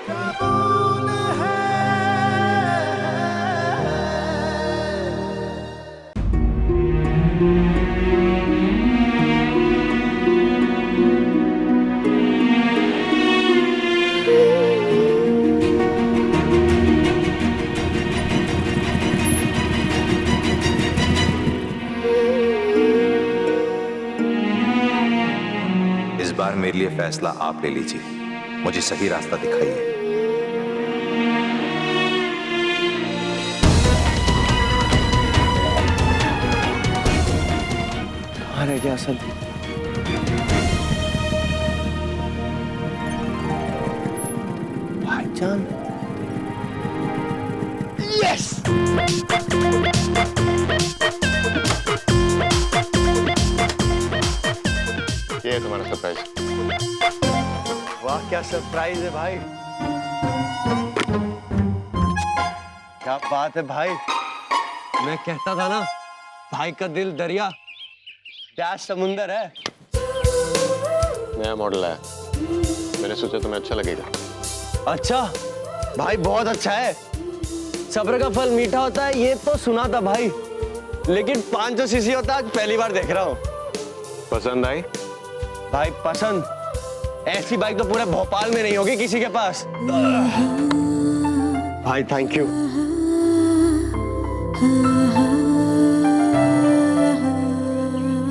इस बार मेरे लिए फैसला आप ले लीजिए, मुझे सही रास्ता दिखाइए। कहाँ रह गया असल? भाईजान, यस! ये है तुम्हारा सरप्राइज। वाह क्या सरप्राइज है भाई, क्या बात है भाई। मैं कहता था ना, भाई का दिल दरिया, प्यार समुंदर है। नया मॉडल है, मैंने सोचा तुम्हें अच्छा लगेगा। अच्छा भाई, बहुत अच्छा है। सब्र का फल मीठा होता है, ये तो सुना था भाई, लेकिन 500 सीसी होता है, आज पहली बार देख रहा हूँ। पसंद आई? भाई पसंद, ऐसी बाइक तो पूरे भोपाल में नहीं होगी किसी के पास। भाई थैंक यू।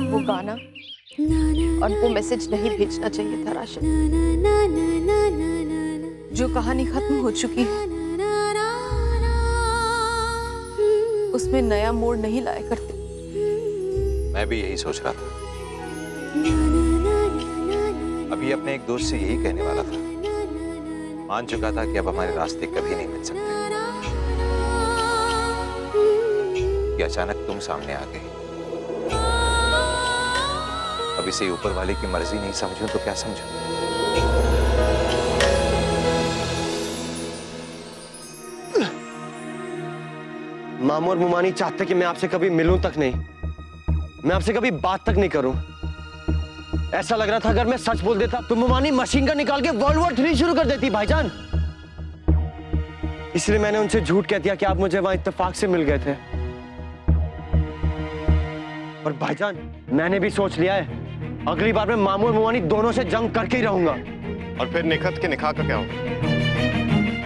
वो गाना और वो मैसेज नहीं भेजना चाहिए था राशिद। जो कहानी खत्म हो चुकी है उसमें नया मोड़ नहीं लाया करते। मैं भी यही सोच रहा था, अभी अपने एक दोस्त से यही कहने वाला था। मान चुका था कि अब हमारे रास्ते कभी नहीं मिल सकते, कि अचानक तुम सामने आ गई। अब इसे ऊपर वाले की मर्जी नहीं समझूं तो क्या समझूं? मामू और मुमानी चाहते कि मैं आपसे कभी मिलूं तक नहीं, मैं आपसे कभी बात तक नहीं करूं। ऐसा लग रहा था अगर मैं सच बोल देता तो मुमानी मशीन गन निकाल के वर्ल्ड वॉर 3 शुरू कर देती भाईजान। इसलिए मैंने उनसे झूठ कह दिया कि आप मुझे वहां इत्तेफाक से मिल गए थे। और भाईजान, मैंने भी सोच लिया है, अगली बार मैं मामू और मुमानी दोनों से जंग करके ही रहूंगा। और फिर निखत के निकाह का क्या होगा?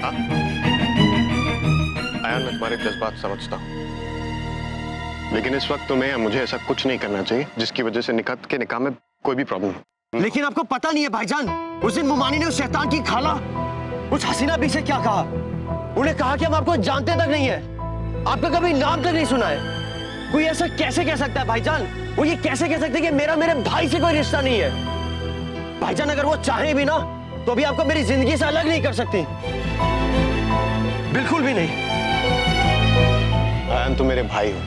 हाँ? आयान, मैं तुम्हारे जज्बात समझता हूँ, लेकिन इस वक्त तुम्हें या मुझे ऐसा कुछ नहीं करना चाहिए जिसकी वजह से निखत के निकाह में कोई भी प्रॉब्लम हो। लेकिन आपको पता नहीं है भाईजान, उस दिन मुमानी ने उस शैतान की खाला, उस हसीना बी से क्या कहा। उन्हें कहा कि हम आपको जानते तक नहीं है, आपका कभी नाम तक नहीं सुना है। कोई ऐसा कैसे कह सकता है भाईजान? वो ये कैसे कह सकते हैं कि मेरा मेरे भाई से कोई रिश्ता नहीं है? भाईजान, अगर वो चाहे भी ना तो भी आपको मेरी जिंदगी से अलग नहीं कर सकती, बिल्कुल भी नहीं। आयान, तुम मेरे भाई हो,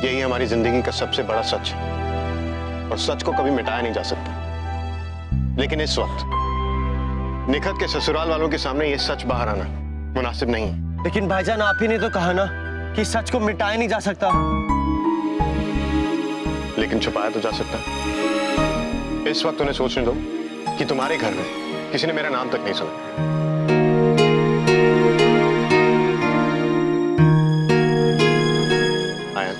यही हमारी जिंदगी का सबसे बड़ा सच है, और सच को कभी मिटाया नहीं जा सकता। लेकिन इस वक्त निखत के ससुराल वालों के सामने ये सच बाहर आना मुनासिब नहीं है। लेकिन भाईजान, आप ही ने तो कहा ना कि सच को मिटाया नहीं जा सकता। लेकिन छुपाया तो जा सकता है। इस वक्त उन्हें सोचने दो कि तुम्हारे घर में किसी ने मेरा नाम तक नहीं सुना। आयन,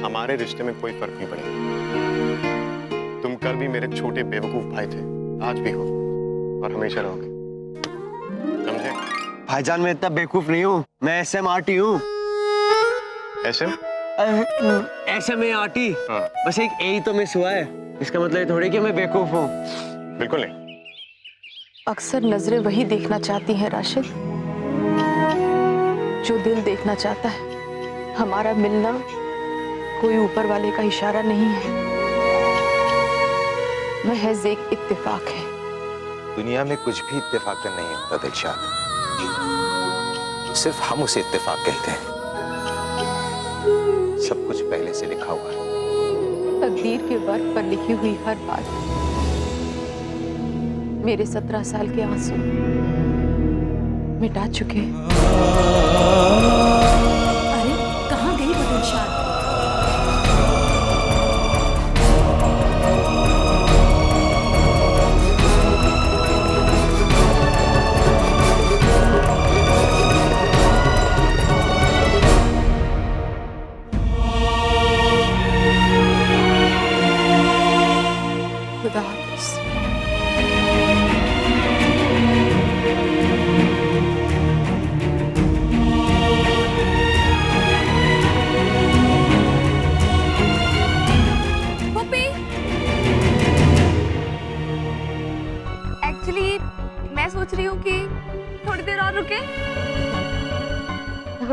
हमारे रिश्ते में कोई फर्क नहीं पड़ेगा। तुम कल भी मेरे छोटे बेवकूफ भाई थे, आज भी हो और हमेशा रहोगे, समझे? भाईजान, मैं इतना बेवकूफ नहीं हूँ, मैं SMRT हूँ। SMART। हाँ। बस एक A ही तो मिस हुआ है, इसका मतलब थोड़ी कि मैं बेवकूफ हूँ। बिल्कुल नहीं। अक्सर नजरें वही देखना चाहती हैं राशिद जो दिल देखना चाहता है। हमारा मिलना कोई ऊपर वाले का इशारा नहीं है, महज एक इत्तेफाक है। दुनिया में कुछ भी इत्तेफाक नहीं होता दिलशाद, सिर्फ हम उसे इत्तेफाक कहते हैं। सब कुछ पहले से लिखा हुआ है। तकदीर के वर्क पर लिखी हुई हर बात मेरे 17 साल के आंसू मिटा चुके हैं। अरे कहाँ गई वो दिलशाद? एक्चुअली मैं सोच रही हूँ कि थोड़ी देर और रुके।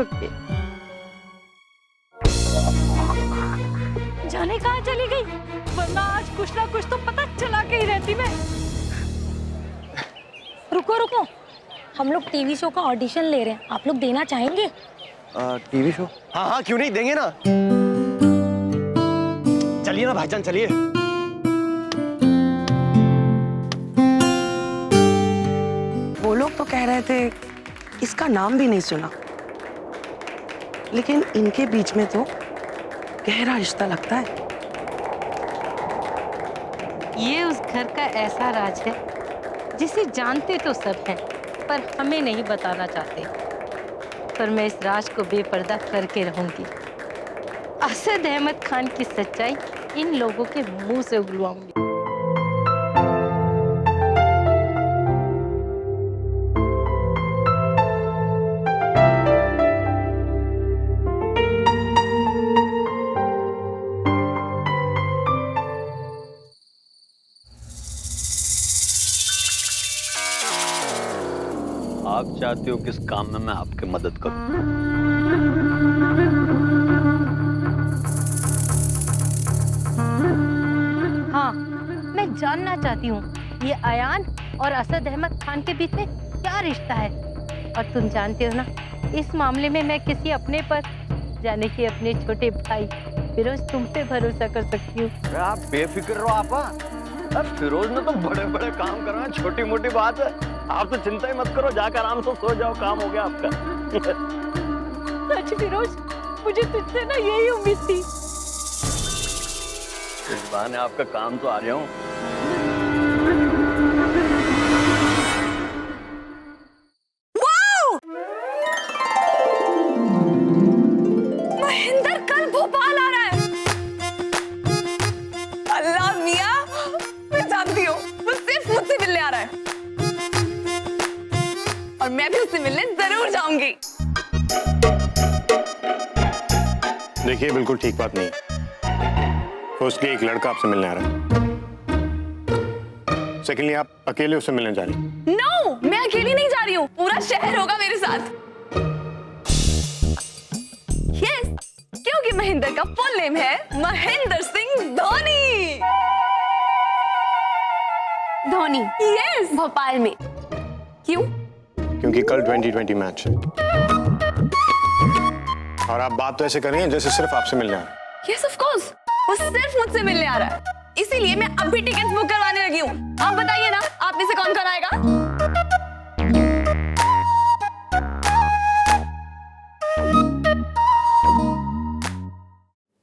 ओके। जाने कहाँ चली गई, वरना आज कुछ ना कुछ तो पता चला के ही रहती मैं। रुको रुको, हम लोग टीवी शो का ऑडिशन ले रहे हैं, आप लोग देना चाहेंगे? TV show? हाँ हाँ, क्यों नहीं, देंगे ना। चलिए ना भाईजान, चलिए। वो लोग तो कह रहे थे इसका नाम भी नहीं सुना, लेकिन इनके बीच में तो गहरा रिश्ता लगता है। ये उस घर का ऐसा राज है जिसे जानते तो सब हैं, पर हमें नहीं बताना चाहते। पर मैं इस राज को बेपर्दा करके रहूंगी। असद अहमद खान की सच्चाई इन लोगों के मुंह से उगलवाऊंगी। आप चाहते हो किस काम में मैं आपकी मदद करूं? हाँ, मैं जानना चाहती हूँ ये अयान और असद अहमद खान के बीच में क्या रिश्ता है। और तुम जानते हो ना, इस मामले में मैं किसी अपने पर, जाने कि अपने छोटे भाई फिरोज तुम पे भरोसा कर सकती हूँ। आप बेफिक्र रहो आपा। अब फिरोज ने तो बड़े बड़े काम करना छोटी मोटी बात है। आप तो चिंता ही मत करो, जाकर आराम से सो जाओ, काम हो गया आपका। सच फिरोज, मुझे तुझसे ना यही उम्मीद थी। इस बहाने आपका काम तो आ जाऊं। महेंद्र कल भोपाल आ रहा है। अल्लाह मियां, मैं जानती हूँ वो सिर्फ मुझसे मिलने आ रहा है, और मैं भी उससे मिलने जरूर जाऊंगी। देखिए, बिल्कुल ठीक बात नहीं। फर्स्टली एक लड़का आपसे मिलने आ रहा है, सेकेंडली आप अकेले उससे मिलने जा रही हैं। नो, मैं अकेली नहीं जा रही हूँ, पूरा शहर होगा मेरे साथ। यस, क्योंकि महेंद्र का फुल नेम है महेंद्र सिंह धोनी। धोनी? यस, भोपाल में। क्यों? क्योंकि कल 2020 मैच है, और आप बात तो ऐसे कर रही हैं जैसे सिर्फ आपसे मिलने आ रहा है। यस ऑफ कोर्स, वो सिर्फ मुझसे मिलने आ रहा है, इसीलिए मैं अभी टिकट बुक करवाने लगी हूँ। आप बताइए ना, आप में से कौन कौन आएगा?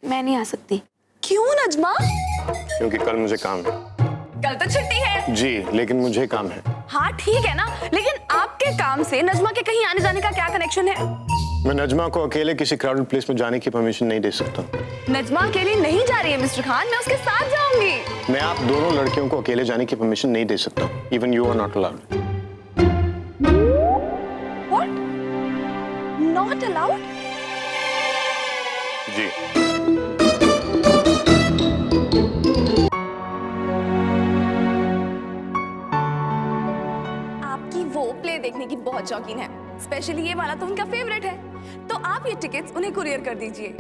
मैं नहीं आ सकती। क्यों नजमा? क्योंकि कल मुझे काम है। कल तो छुट्टी है। जी, लेकिन मुझे काम है। हाँ ठीक है ना, लेकिन आपके काम से नजमा के कहीं आने जाने का क्या कनेक्शन है? मैं नजमा को अकेले किसी क्राउडेड प्लेस में जाने की परमिशन नहीं दे सकता। नजमा अकेली नहीं जा रही है मिस्टर खान, मैं उसके साथ जाऊंगी। मैं आप दोनों लड़कियों को अकेले जाने की परमिशन नहीं दे सकता। Even you are not allowed. What? Not allowed? जी। आपकी वो प्ले देखने की बहुत शौकीन है, स्पेशली ये वाला तो उनका फेवरेट है, तो आप ये टिकट्स उन्हें कुरियर कर दीजिए।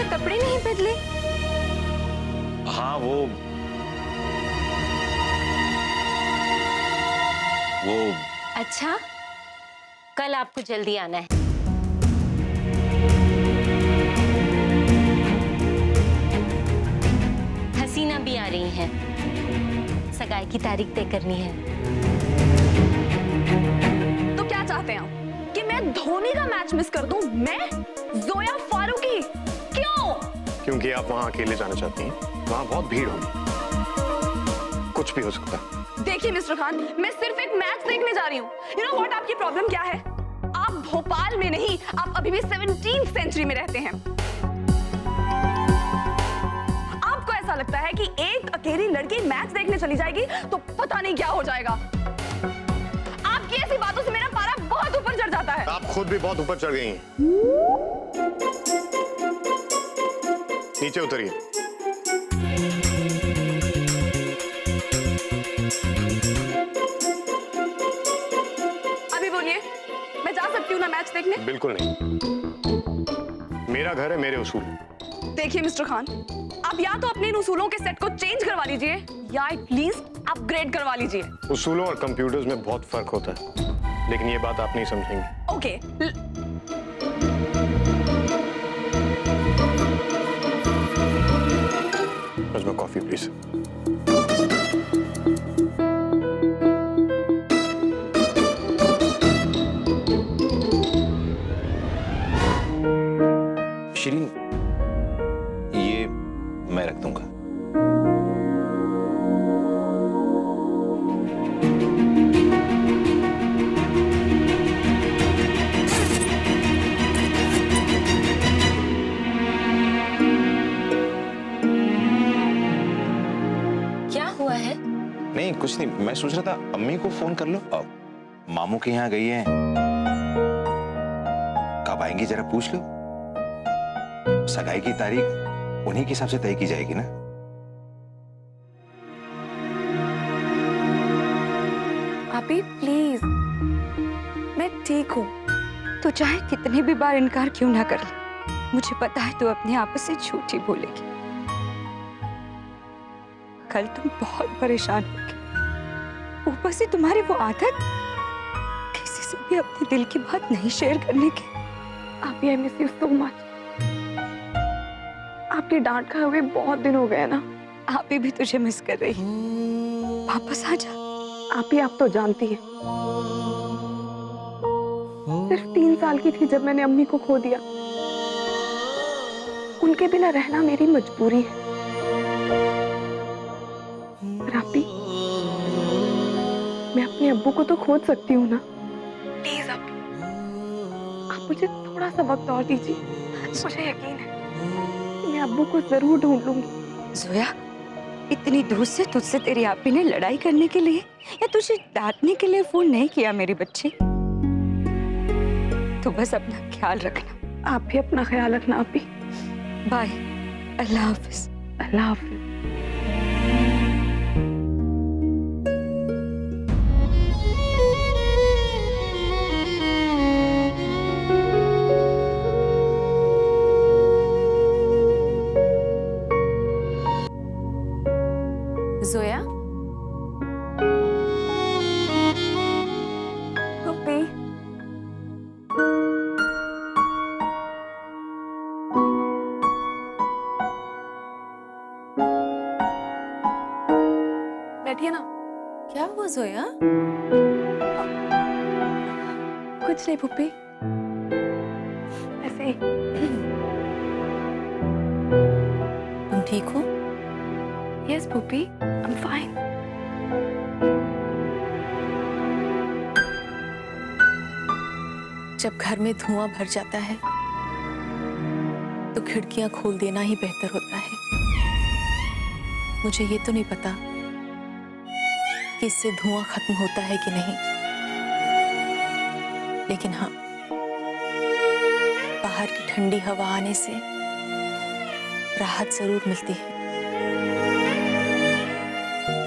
कपड़े नहीं बदले? हाँ, वो अच्छा, कल आपको जल्दी आना है। हसीना भी आ रही हैं, सगाई की तारीख तय करनी है। कर दूं मैं, जोया फारूकी? क्यों? क्योंकि आप वहां अकेले जाना चाहती हैं, वहां बहुत भीड़ होगी, कुछ भी हो सकता है। देखिए मिस्टर खान, मैं सिर्फ एक मैच देखने जा रही हूँ। यू नो व्हाट, आपकी प्रॉब्लम क्या है? आप भोपाल में नहीं, आप अभी भी 17th सेंचुरी में रहते हैं। आपको ऐसा लगता है कि एक अकेली लड़की मैच देखने चली जाएगी तो पता नहीं क्या हो जाएगा। आपकी ऐसी बातों से मेरा पारा बहुत ऊपर चढ़ जाता है। आप खुद भी बहुत ऊपर चढ़ गई हैं। नीचे उतरिए। अभी बोलिए, मैं जा सकती हूँ ना मैच देखने? बिल्कुल नहीं, मेरा घर है, मेरे उसूल। देखिए मिस्टर खान, आप या तो अपने इन उसूलों के सेट को चेंज करवा लीजिए या एटलीस्ट अपग्रेड करवा लीजिए। उसूलों और कंप्यूटर्स में बहुत फर्क होता है, लेकिन ये बात आप नहीं समझेंगे। ओके, मुझ में कॉफी प्लीज। शिरीन, ये मैं रख दूंगा। क्या हुआ है? नहीं कुछ नहीं, मैं सोच रहा था अम्मी को फोन कर लो। अब मामू के यहाँ गई हैं, कब आएंगी जरा पूछ लो। सगाई की तारीख उन्हीं के हिसाब से तय की जाएगी ना। आपी प्लीज, मैं ठीक हूँ। तो चाहे कितनी भी बार इनकार क्यों ना कर ले, मुझे पता है तू अपने आप से झूठी बोलेगी। कल तुम बहुत परेशान होगी, ऊपर से तुम्हारी वो आदत किसी से भी अपने दिल की बात नहीं शेयर करने की। आपी, I miss you so much. आपकी डांट खाए हुए बहुत दिन हो गए ना। आप भी तुझे मिस कर रही, वापस आ जा। आपी, आप तो जानती हैं, सिर्फ 3 साल की थी जब मैंने अम्मी को खो दिया। उनके बिना रहना मेरी मजबूरी है। पर आपी, मैं अपने अब्बू को तो खोज सकती हूँ ना। प्लीज आपी, आप मुझे थोड़ा सा वक्त और दीजिए। मुझे यकीन है मैं अब्बू को जरूर ढूंढ लूंगी। जोया, इतनी दूर से तुझसे तेरी आपी ने लड़ाई करने के लिए या तुझे डांटने के लिए फोन नहीं किया मेरी बच्ची। तो बस अपना ख्याल रखना। आप भी अपना ख्याल रखना आपी। बाय, अल्लाह हाफिज। अल्लाह हाफिज। जोया, पप्पी, बैठिए ना। क्या हुआ जोया? कुछ नहीं पुप्पी, ऐसे ही। तुम ठीक हो? Yes puppy, I am fine. जब घर में धुआं भर जाता है तो खिड़कियां खोल देना ही बेहतर होता है। मुझे ये तो नहीं पता कि इससे धुआं खत्म होता है कि नहीं, लेकिन हाँ, बाहर की ठंडी हवा आने से राहत जरूर मिलती है।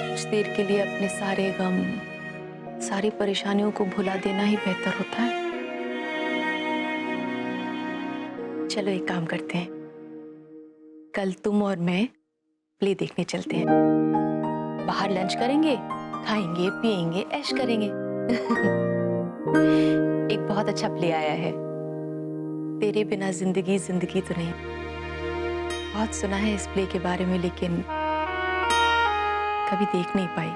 कुछ देर के लिए अपने सारे गम, सारी परेशानियों को भुला देना ही बेहतर होता है। चलो एक काम करते हैं, कल तुम और मैं प्ले देखने चलते हैं। बाहर लंच करेंगे, खाएंगे, पिएंगे, ऐश करेंगे। एक बहुत अच्छा प्ले आया है, तेरे बिना जिंदगी जिंदगी तो नहीं। बहुत सुना है इस प्ले के बारे में, लेकिन कभी देख नहीं पाई।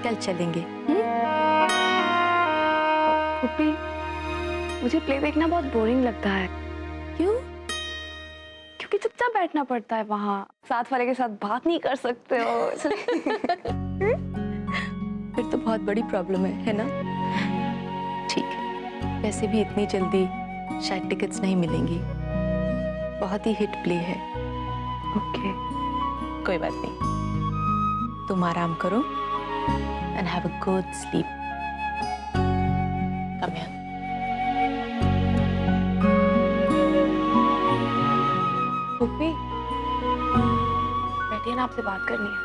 कल चलेंगे। पुप्पी, मुझे प्ले देखना बहुत बोरिंग लगता है। क्यों? क्योंकि चुपचाप बैठना पड़ता है वहाँ, साथ वाले के साथ बात नहीं कर सकते हो। फिर तो बहुत बड़ी प्रॉब्लम है ना? ठीक है, वैसे भी इतनी जल्दी शायद टिकट्स नहीं मिलेंगी, बहुत ही हिट प्ले है। ओके, कोई बात नहीं, तुम आराम करो and have a good sleep. Come here. Puppy, बैठिए ना, आपसे बात करनी है।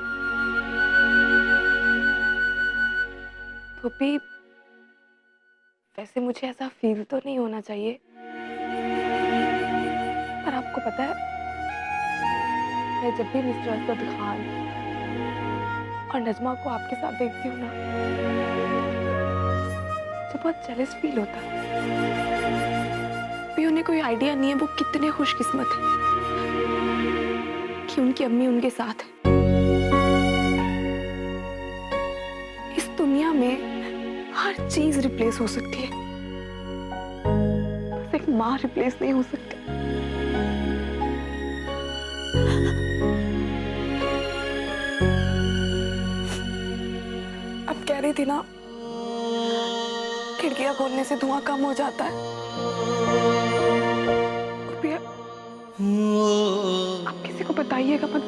पुप्पी, वैसे मुझे ऐसा फील तो नहीं होना चाहिए, पर आपको पता है, मैं जब भी मिस्टर असद खान और नजमा को आपके साथ देखती हूँ ना, मुझे बहुत जेलस फील होता है। भी उन्हें कोई आइडिया नहीं है वो कितने खुशकिस्मत हैं कि उनकी अम्मी उनके साथ है। इस दुनिया में हर चीज रिप्लेस हो सकती है, बस एक माँ रिप्लेस नहीं हो सकती। अब कह रही थी ना, खिड़कियां खोलने से धुआं कम हो जाता है। आप किसी को बताइएगा मत।